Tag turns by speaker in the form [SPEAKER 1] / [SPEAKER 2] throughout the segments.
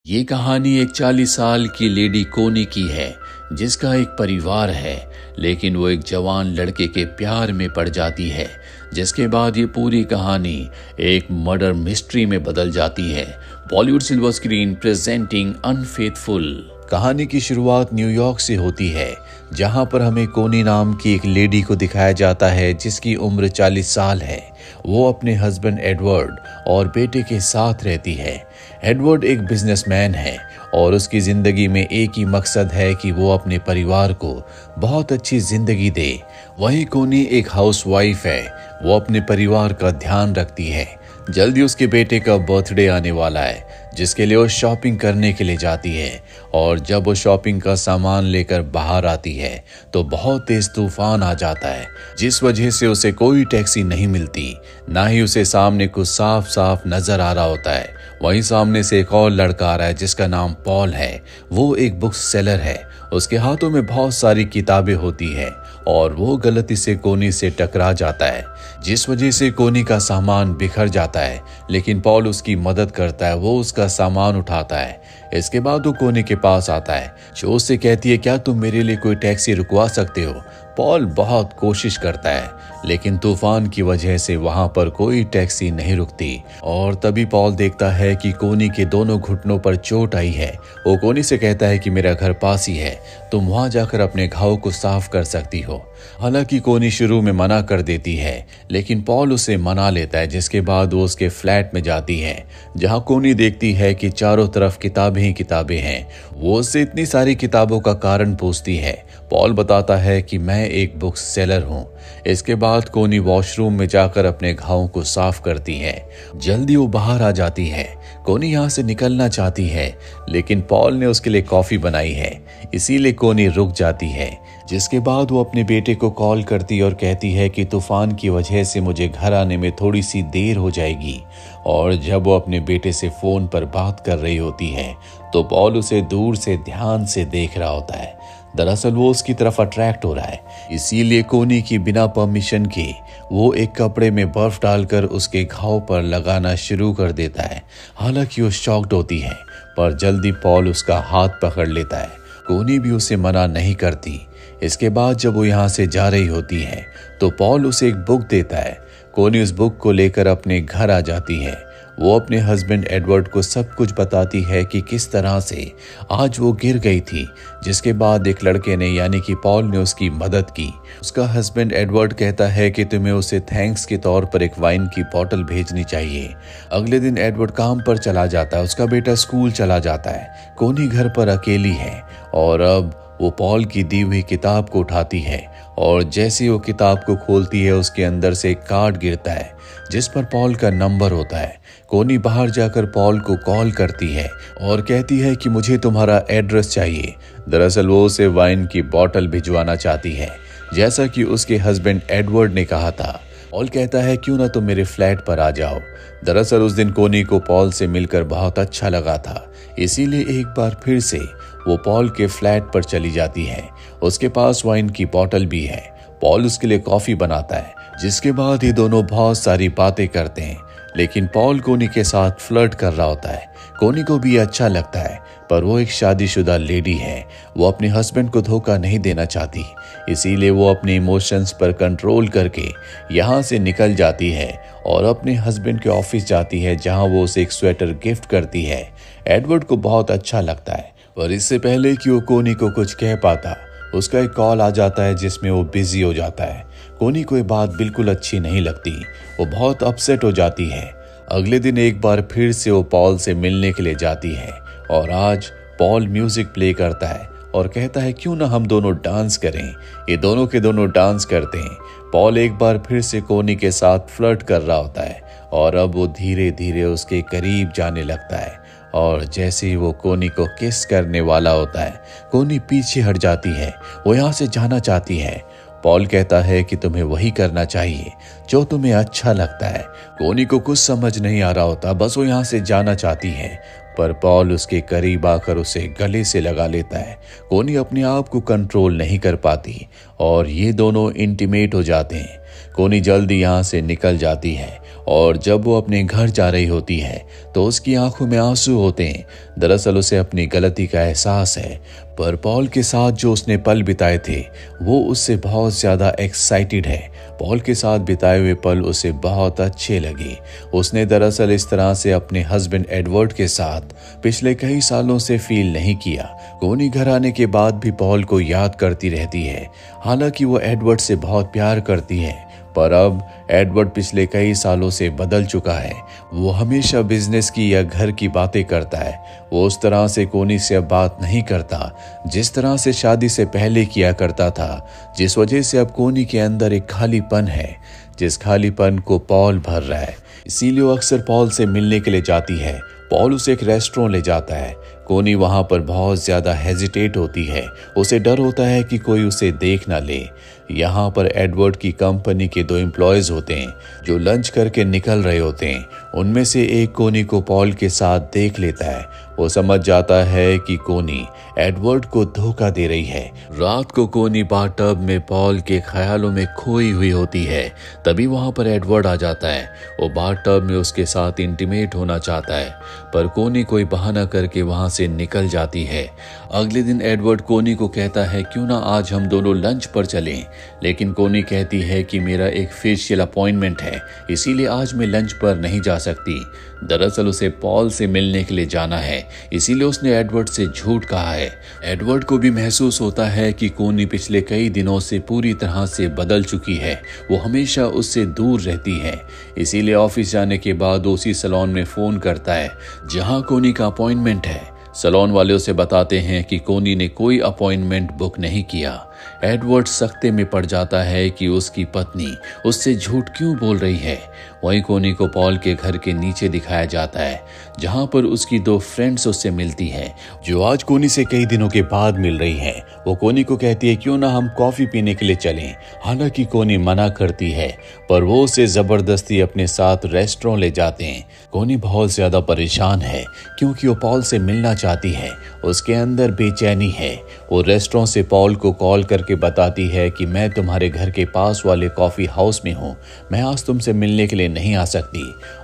[SPEAKER 1] ये कहानी एक 40 साल की लेडी कोनी की है जिसका एक परिवार है, लेकिन वो एक जवान लड़के के प्यार में पड़ जाती है, जिसके बाद ये पूरी कहानी एक मर्डर मिस्ट्री में बदल जाती है। Bollywood silver screen presenting unfaithful. कहानी की शुरुआत न्यूयॉर्क से होती है, जहां पर हमें कोनी नाम की एक लेडी को दिखाया जाता है जिसकी उम्र 40 साल है। वो अपने हस्बैंड एडवर्ड और बेटे के साथ रहती है। एडवर्ड एक बिजनेसमैन है और उसकी जिंदगी में एक ही मकसद है कि वो अपने परिवार को बहुत अच्छी जिंदगी दे। वहीं कोनी एक हाउसवाइफ है, वो अपने परिवार का ध्यान रखती है। जल्दी उसके बेटे का बर्थडे आने वाला है, जिसके लिए वो शॉपिंग करने के लिए जाती है। और जब वो शॉपिंग का सामान लेकर बाहर आती है तो बहुत तेज तूफान आ जाता है, जिस वजह से उसे कोई टैक्सी नहीं मिलती, ना ही उसे सामने कुछ साफ साफ नजर आ रहा होता है। वहीं सामने से एक और लड़का आ रहा है जिसका नाम पॉल है। वो एक बुक सेलर है, उसके हाथों में बहुत सारी किताबें होती है और वो गलती से कोनी से टकरा जाता है, जिस वजह से कोनी का सामान बिखर जाता है। लेकिन पॉल उसकी मदद करता है, वो उसका सामान उठाता है। इसके बाद वो कोनी के पास आता है, जो उससे कहती है, क्या तुम मेरे लिए कोई टैक्सी रुकवा सकते हो? पॉल बहुत कोशिश करता है, लेकिन तूफान की वजह से वहां पर कोई टैक्सी नहीं रुकती। और तभी पॉल देखता है कि कोनी के दोनों घुटनों पर चोट आई है। वो कोनी से कहता है कि मेरा घर पास ही है, तुम वहां जाकर अपने घाव को साफ कर सकती हो। हालांकि कोनी शुरू में मना कर देती है, लेकिन पॉल उसे मना लेता है, जिसके बाद वो उसके फ्लैट में जाती है, जहां कोनी देखती है कि चारों तरफ किताबें ही किताबें हैं। वो उससे इतनी सारी किताबों का कारण पूछती है। पॉल बताता है कि मैं एक बुक सेलर हूँ। इसके बाद कोनी वॉशरूम में जाकर अपने घावों को साफ करती है। जल्दी वो बाहर आ जाती है। कोनी यहाँ से निकलना चाहती है, लेकिन पॉल ने उसके लिए कॉफी बनाई है, इसीलिए कोनी रुक जाती है। जिसके बाद वो अपने बेटे को कॉल करती और कहती है कि तूफान की वजह से मुझे घर आने में थोड़ी सी देर हो जाएगी। और जब वो अपने बेटे से फोन पर बात कर रही होती है तो पॉल उसे दूर से ध्यान से देख रहा होता है। दरअसल वो उसकी तरफ अट्रैक्ट हो रहा है, इसीलिए कोनी की बिना परमिशन के वो एक कपड़े में बर्फ डालकर उसके घाव पर लगाना शुरू कर देता है। हालांकि वो शॉक्ड होती है, पर जल्दी पॉल उसका हाथ पकड़ लेता है। कोनी भी उसे मना नहीं करती। इसके बाद जब वो यहाँ से जा रही होती है तो पॉल उसे एक बुक देता है। कोनी उस बुक को लेकर अपने घर आ जाती है। वो अपने हस्बैंड एडवर्ड को सब कुछ बताती है कि किस तरह से आज वो गिर गई थी, जिसके बाद एक लड़के ने यानी कि पॉल ने उसकी मदद की। उसका हस्बैंड एडवर्ड कहता है कि तुम्हें उसे थैंक्स के तौर पर एक वाइन की बोतल भेजनी चाहिए। अगले दिन एडवर्ड काम पर चला जाता है, उसका बेटा स्कूल चला जाता है। कोनी घर पर अकेली है और अब वो पॉल की दी हुई किताब को उठाती है और जैसे वो किताब को खोलती है उसके अंदर से एक कार्ड गिरता है जिस पर पॉल का नंबर होता है। कोनी बाहर जाकर पॉल को कॉल करती है और कहती है कि मुझे तुम्हारा एड्रेस चाहिए। दरअसल वो उसे वाइन की बोतल भिजवाना चाहती है, जैसा कि उसके हस्बैंड एडवर्ड ने कहा था। पॉल कहता है क्यों ना तुम मेरे फ्लैट पर आ जाओ। दरअसल उस दिन कोनी को पॉल से मिलकर बहुत अच्छा लगा था, इसीलिए एक बार फिर से वो पॉल के फ्लैट पर चली जाती है। उसके पास वाइन की बोतल भी है। पॉल उसके लिए कॉफी बनाता है, जिसके बाद ये दोनों बहुत सारी बातें करते हैं। लेकिन पॉल कोनी के साथ फ्लर्ट कर रहा होता है। कोनी को भी अच्छा लगता है, पर वो एक शादीशुदा लेडी है, वो अपने हस्बैंड को धोखा नहीं देना चाहती, इसीलिए वो अपने इमोशंस पर कंट्रोल करके यहाँ से निकल जाती है और अपने हस्बैंड के ऑफिस जाती है, जहाँ वो उसे एक स्वेटर गिफ्ट करती है। एडवर्ड को बहुत अच्छा लगता है, पर इससे पहले कि वो कोनी को कुछ कह पाता, उसका एक कॉल आ जाता है जिसमें वो बिजी हो जाता है। कोनी को ये बात बिल्कुल अच्छी नहीं लगती, वो बहुत अपसेट हो जाती है। अगले दिन एक बार फिर से वो पॉल से मिलने के लिए जाती है और आज पॉल म्यूजिक प्ले करता है और कहता है क्यों ना हम दोनों डांस करें। ये दोनों के दोनों डांस करते हैं। पॉल एक बार फिर से कोनी के साथ फ्लर्ट कर रहा होता है और अब वो धीरे धीरे उसके करीब जाने लगता है और जैसे ही वो कोनी को किस करने वाला होता है, कोनी पीछे हट जाती है। वो यहाँ से जाना चाहती है। पॉल कहता है कि तुम्हें वही करना चाहिए जो तुम्हें अच्छा लगता है। कोनी को कुछ समझ नहीं आ रहा होता, बस वो यहाँ से जाना चाहती है, पर पॉल उसके करीब आकर उसे गले से लगा लेता है। कोनी अपने आप को कंट्रोल नहीं कर पाती और ये दोनों इंटीमेट हो जाते हैं। कोनी जल्दी यहाँ से निकल जाती है और जब वो अपने घर जा रही होती है तो उसकी आंखों में आंसू होते हैं। दरअसल उसे अपनी गलती का एहसास है, पर पॉल के साथ जो उसने पल बिताए थे वो उससे बहुत ज्यादा एक्साइटेड है। पॉल के साथ बिताए हुए पल उसे बहुत अच्छे लगे। उसने दरअसल इस तरह से अपने हस्बैंड एडवर्ड के साथ पिछले कई सालों से फील नहीं किया। कोनी घर आने के बाद भी पॉल को याद करती रहती है। हालांकि वो एडवर्ड से बहुत प्यार करती है, पर अब एडवर्ड पिछले कई सालों से बदल चुका है। वो हमेशा बिजनेस की या घर की बातें करता है। वो उस तरह से कोनी से अब बात नहीं करता जिस तरह से शादी से पहले किया करता था, जिस वजह से अब कोनी के अंदर एक खालीपन है, जिस खालीपन को पॉल भर रहा है। इसीलिए वो अक्सर पॉल से मिलने के लिए जाती है। पॉल उसे एक रेस्टोरेंट ले जाता है। कोनी वहां पर बहुत ज्यादा हेजिटेट होती है। उसे डर होता है कि कोई उसे देख ना ले। यहाँ पर एडवर्ड की कंपनी के 2 एम्प्लॉयज होते हैं जो लंच करके निकल रहे होते हैं। उनमें से एक कोनी को पॉल के साथ देख लेता है। वो समझ जाता है कि कोनी एडवर्ड को धोखा दे रही है। रात को कोनी बाथटब में पॉल के ख्यालों में खोई हुई होती है। तभी वहां पर एडवर्ड आ जाता है। वो बाथटब में उसके साथ इंटीमेट होना चाहता है, पर कोनी कोई बहाना करके वहां से निकल जाती है। अगले दिन एडवर्ड कोनी को कहता है क्यों ना आज हम दोनों लंच पर चलें, लेकिन कोनी कहती है कि मेरा एक फेशियल अपॉइंटमेंट है, इसीलिए आज मैं लंच पर नहीं जा सकती। दरअसल उसे पॉल से मिलने के लिए जाना है, इसीलिए उसने एडवर्ड से झूठ कहा है। एडवर्ड को भी महसूस होता है कि कोनी पिछले कई दिनों से पूरी तरह से बदल चुकी है। वो हमेशा उससे दूर रहती है। इसीलिए ऑफिस जाने के बाद उसी सैलून में फोन करता है जहां कोनी का अपॉइंटमेंट है। सैलून वाले उसे बताते हैं कि कोनी ने कोई अपॉइंटमेंट बुक नहीं किया। एडवर्ड सख्ते में पड़ जाता है कि उसकी पत्नी उससे झूठ क्यों बोल रही है। वहीं कोनी को पॉल के घर के नीचे दिखाया जाता है जहां पर उसकी 2 फ्रेंड्स उससे मिलती हैं, जो आज कोनी से कई दिनों के बाद मिल रही हैं। वो कोनी को कहती है क्यों ना हम कॉफी पीने के लिए चलें। हालांकि कोनी मना करती है, पर वो उसे जबरदस्ती अपने साथ रेस्टोरेंट ले जाते हैं। कोनी बहुत ज्यादा परेशान है क्योंकि वो पॉल से मिलना चाहती है। उसके अंदर बेचैनी है। वो रेस्टोरेंट से पॉल को कॉल करके बताती है कि मैं तुम्हारे घर के पास वाले कॉफी हाउस में हूँ, मैं आज तुमसे मिलने के लिए नहीं आ सकती।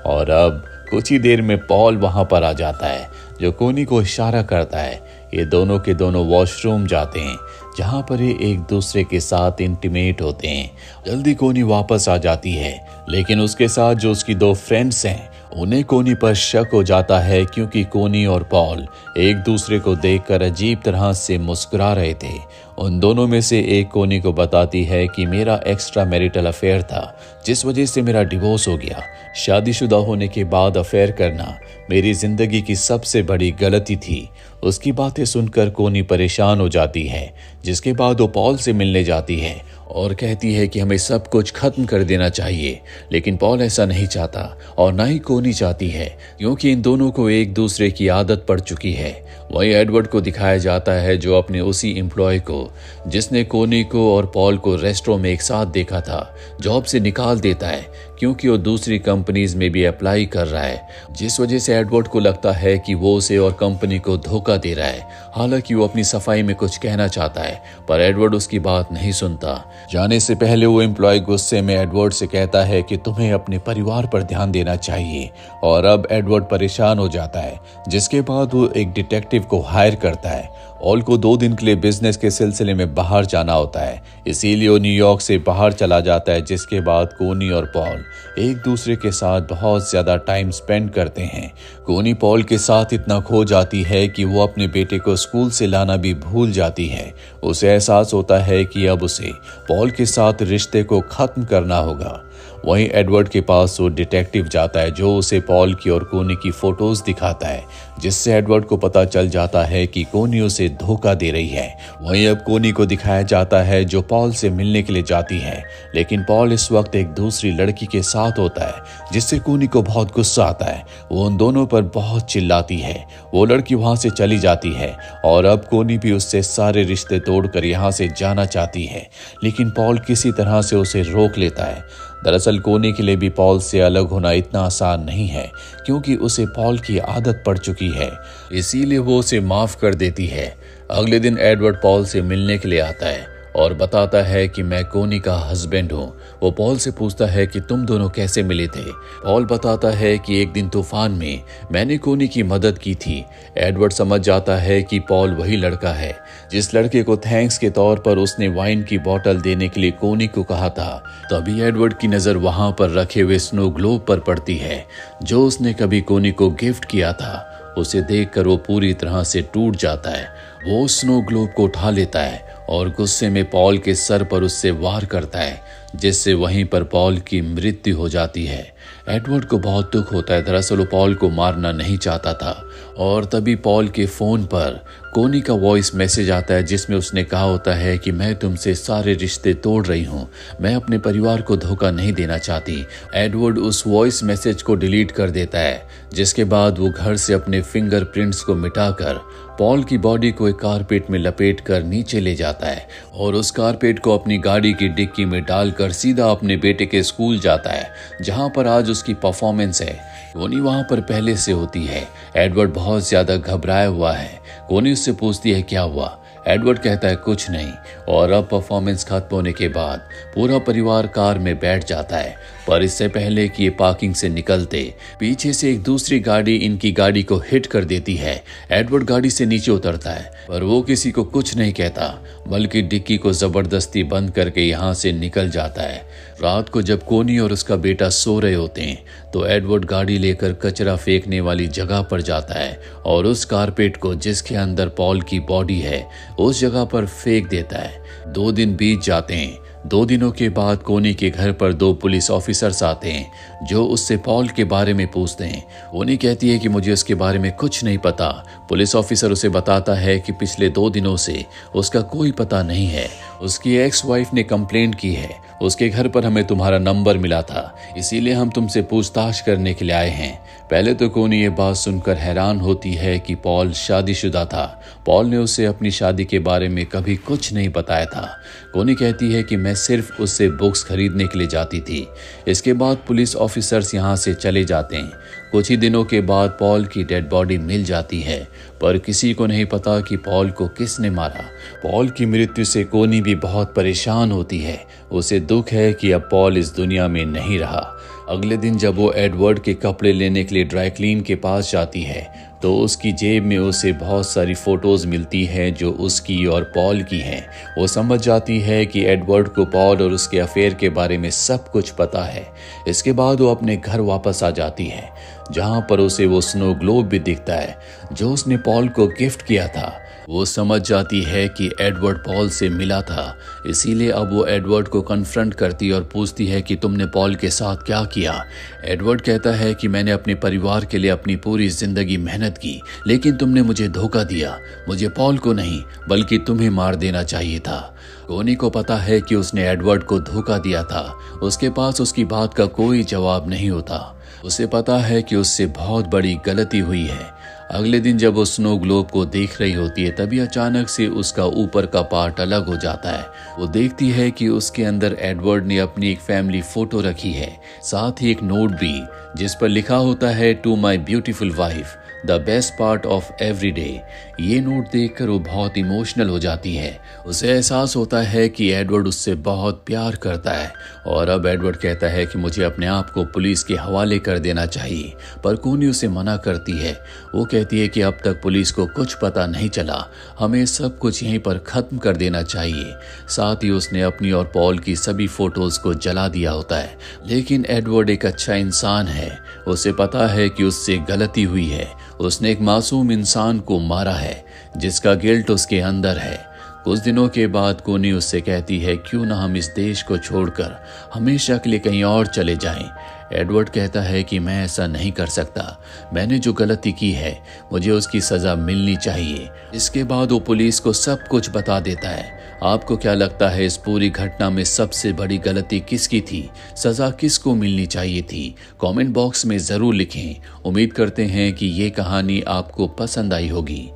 [SPEAKER 1] और अब कुछ ही देर में पॉल वहां पर आ जाता है, जो कोनी को इशारा करता है। ये दोनों के दोनों वॉशरूम जाते हैं जहां पर ये एक दूसरे के साथ इंटीमेट होते हैं। जल्दी कोनी वापस आ जाती है, लेकिन उसके साथ जो उसकी 2 फ्रेंड्स हैं उन्हें कोनी पर शक हो जाता है क्योंकि कोनी और पॉल एक दूसरे को देखकर अजीब तरह से मुस्कुरा रहे थे। उन दोनों में से एक कोनी को बताती है कि मेरा एक्स्ट्रा मैरिटल अफेयर था, जिस वजह से मेरा डिवोर्स हो गया। शादीशुदा होने के बाद अफेयर करना मेरी जिंदगी की सबसे बड़ी गलती थी। उसकी बातें सुनकर कोनी परेशान हो जाती है, जिसके बाद वो पॉल से मिलने जाती है और कहती है कि हमें सब कुछ खत्म कर देना चाहिए। लेकिन पॉल ऐसा नहीं चाहता और ना ही कोनी चाहती है, क्योंकि इन दोनों को एक दूसरे की आदत पड़ चुकी है। वहीं एडवर्ड को दिखाया जाता है जो अपने उसी एम्प्लॉय को, जिसने कोनी को और पॉल को रेस्टोरेंट में एक साथ देखा था, जॉब से निकाल देता है क्योंकि वो दूसरी कंपनीज में भी अप्लाई कर रहा है, जिस वजह से एडवर्ड को लगता है कि वो उसे और कंपनी को धोखा दे रहा है। हालांकि वो अपनी सफाई में कुछ कहना चाहता है, पर एडवर्ड उसकी बात नहीं सुनता। जाने से पहले वो एम्प्लॉय गुस्से में एडवर्ड से कहता है कि तुम्हें अपने परिवार पर ध्यान देना चाहिए, और अब एडवर्ड परेशान हो जाता है, जिसके बाद वो एक डिटेक्टिव को हायर करता है। ऑल को 2 दिन के लिए बिजनेस के सिलसिले में बाहर जाना होता है, इसीलिए वो न्यूयॉर्क से बाहर चला जाता है, जिसके बाद कोनी और पॉल एक दूसरे के साथ बहुत ज्यादा टाइम स्पेंड करते हैं। कोनी पॉल के साथ इतना खो जाती है कि वो अपने बेटे को स्कूल से लाना भी भूल जाती है। उसे एहसास होता है कि अब उसे पॉल के साथ रिश्ते को खत्म करना होगा। वहीं एडवर्ड के पास वो डिटेक्टिव जाता है जो उसे पॉल की और कोनी की फोटोज दिखाता है, जिससे एडवर्ड को पता चल जाता है कि कोनी उसे धोखा दे रही है। वहीं अब कोनी को दिखाया जाता है जो पॉल से मिलने के लिए जाती है, लेकिन पॉल इस वक्त एक दूसरी लड़की के साथ होता है, जिससे कोनी को बहुत गुस्सा आता है। वो उन दोनों पर बहुत चिल्लाती है। वो लड़की वहां से चली जाती है और अब कोनी भी उससे सारे रिश्ते तोड़कर यहाँ से जाना चाहती है, लेकिन पॉल किसी तरह से उसे रोक लेता है। दरअसल कोनी के लिए भी पॉल से अलग होना इतना आसान नहीं है, क्योंकि उसे पॉल की आदत पड़ चुकी है, इसीलिए वो उसे माफ कर देती है। अगले दिन एडवर्ड पॉल से मिलने के लिए आता है और बताता है कि मैं कोनी का हस्बैंड हूँ। वो पॉल से पूछता है कि तुम दोनों कैसे मिले थे। पॉल बताता है कि एक दिन तूफान में मैंने कोनी की मदद की थी। एडवर्ड समझ जाता है कि पॉल वही लड़का है जिस लड़के को थैंक्स के तौर पर उसने वाइन की बोतल देने के लिए कोनी को कहा था। तभी एडवर्ड की नजर वहां पर रखे हुए स्नो ग्लोब पर पड़ती है जो उसने कभी कोनी को गिफ्ट किया था। उसे देखकर वो पूरी तरह से टूट जाता है। वो स्नो ग्लोब को उठा लेता है और गुस्से में पॉल के सर पर उससे वार करता है, जिससे वहीं पर पॉल की मृत्यु हो जाती है। एडवर्ड को बहुत दुख होता है। दरअसल वो पॉल को मारना नहीं चाहता था और तभी पॉल के फोन पर कोनी का वॉइस मैसेज आता है जिसमें उसने कहा होता है कि मैं तुमसे सारे रिश्ते तोड़ रही हूँ, मैं अपने परिवार को धोखा नहीं देना चाहती। एडवर्ड उस वॉइस मैसेज को डिलीट कर देता है, जिसके बाद वो घर से अपने फिंगरप्रिंट्स को मिटाकर पॉल की बॉडी को एक कारपेट में लपेट कर नीचे ले जाता है और उस कारपेट को अपनी गाड़ी की डिक्की में डालकर सीधा अपने बेटे के स्कूल जाता है जहां पर आज उसकी परफॉर्मेंस है। कोनी वहां पर पहले से होती है। एडवर्ड बहुत ज्यादा घबराया हुआ है। कोनी उससे पूछती है क्या हुआ। एडवर्ड कहता है कुछ नहीं और अब परफॉर्मेंस खत्म होने के बाद पूरा परिवार कार में बैठ जाता है। पर इससे पहले कि ये पार्किंग से निकलते पीछे से एक दूसरी गाड़ी इनकी गाड़ी को हिट कर देती है। एडवर्ड गाड़ी से नीचे उतरता है पर वो किसी को कुछ नहीं कहता बल्कि डिक्की को जबरदस्ती बंद करके यहाँ से निकल जाता है। रात को जब कोनी और उसका बेटा सो रहे होते हैं तो एडवर्ड गाड़ी लेकर कचरा फेंकने वाली जगह पर जाता है और उस कारपेट को जिसके अंदर पॉल की बॉडी है उस जगह पर फेंक देता है। 2 दिन बीत जाते हैं। 2 दिनों के बाद कोनी के घर पर 2 पुलिस ऑफिसर्स आते हैं जो उससे पॉल के बारे में पूछते हैं। कोनी कहती है कि मुझे उसके बारे में कुछ नहीं पता। पुलिस ऑफिसर उसे बताता है कि पिछले 2 दिनों से उसका कोई पता नहीं है। उसकी एक्स वाइफ ने कंप्लेंट की है, उसके घर पर हमें तुम्हारा नंबर मिला था, इसीलिए हम तुमसे पूछताछ करने के लिए आए हैं। पहले तो कोनी ये बात सुनकर हैरान होती है कि पॉल शादीशुदा था। पॉल ने उसे अपनी शादी के बारे में कभी कुछ नहीं बताया था। कोनी कहती है कि मैं सिर्फ उससे बुक्स खरीदने के लिए जाती थी। इसके बाद पुलिस ऑफिसर्स यहाँ से चले जाते हैं। कुछ ही दिनों के बाद पॉल की डेड बॉडी मिल जाती है पर किसी को नहीं पता कि पॉल को किसने मारा। पॉल की मृत्यु से कोनी भी बहुत परेशान होती है। उसे दुख है कि अब पॉल इस दुनिया में नहीं रहा। अगले दिन जब वो एडवर्ड के कपड़े लेने के लिए ड्राई क्लीन के पास जाती है तो उसकी जेब में उसे बहुत सारी फोटोज मिलती हैं जो उसकी और पॉल की हैं। वो समझ जाती है कि एडवर्ड को पॉल और उसके अफेयर के बारे में सब कुछ पता है। इसके बाद वो अपने घर वापस आ जाती है जहां पर उसे वो स्नो ग्लोब भी दिखता है जो उसने पॉल को गिफ्ट किया था। वो समझ जाती है कि एडवर्ड पॉल से मिला था, इसीलिए अब वो एडवर्ड को कन्फ्रंट करती और पूछती है कि तुमने पॉल के साथ क्या किया। एडवर्ड कहता है कि मैंने अपने परिवार के लिए अपनी पूरी जिंदगी मेहनत की, लेकिन तुमने मुझे धोखा दिया। मुझे पॉल को नहीं बल्कि तुम्हें मार देना चाहिए था। कोनी को पता है कि उसने एडवर्ड को धोखा दिया था। उसके पास उसकी बात का कोई जवाब नहीं होता। उसे पता है कि उससे बहुत बड़ी गलती हुई है। अगले दिन जब वो स्नो ग्लोब को देख रही होती है तभी अचानक से उसका ऊपर का पार्ट अलग हो जाता है। वो देखती है कि उसके अंदर एडवर्ड ने अपनी एक फैमिली फोटो रखी है, साथ ही एक नोट भी जिस पर लिखा होता है to my beautiful wife the best part of every day. ये नोट देखकर वो बहुत इमोशनल हो जाती है। उसे एहसास होता है कि एडवर्ड उससे बहुत प्यार करता है और अब एडवर्ड कहता है कि मुझे अपने आप को पुलिस के हवाले कर देना चाहिए, पर कोनी उसे मना करती है। वो कहती है कि अब तक पुलिस को कुछ पता नहीं चला, हमें सब कुछ यहीं पर खत्म कर देना चाहिए। साथ ही उसने अपनी और पॉल की सभी फोटोज को जला दिया होता है। लेकिन एडवर्ड एक अच्छा इंसान है। उसे पता है कि उससे गलती हुई है। उसने एक मासूम इंसान को मारा है जिसका गिल्ट उसके अंदर है। कुछ दिनों के बाद कोनी उससे कहती है क्यों ना हम इस देश को छोड़कर हमेशा के लिए कहीं और चले जाएं। एडवर्ड कहता है कि मैं ऐसा नहीं कर सकता, मैंने जो गलती की है मुझे उसकी सजा मिलनी चाहिए। इसके बाद वो पुलिस को सब कुछ बता देता है। आपको क्या लगता है इस पूरी घटना में सबसे बड़ी गलती किसकी थी? सजा किसको मिलनी चाहिए थी? कमेंट बॉक्स में जरूर लिखें। उम्मीद करते हैं कि ये कहानी आपको पसंद आई होगी।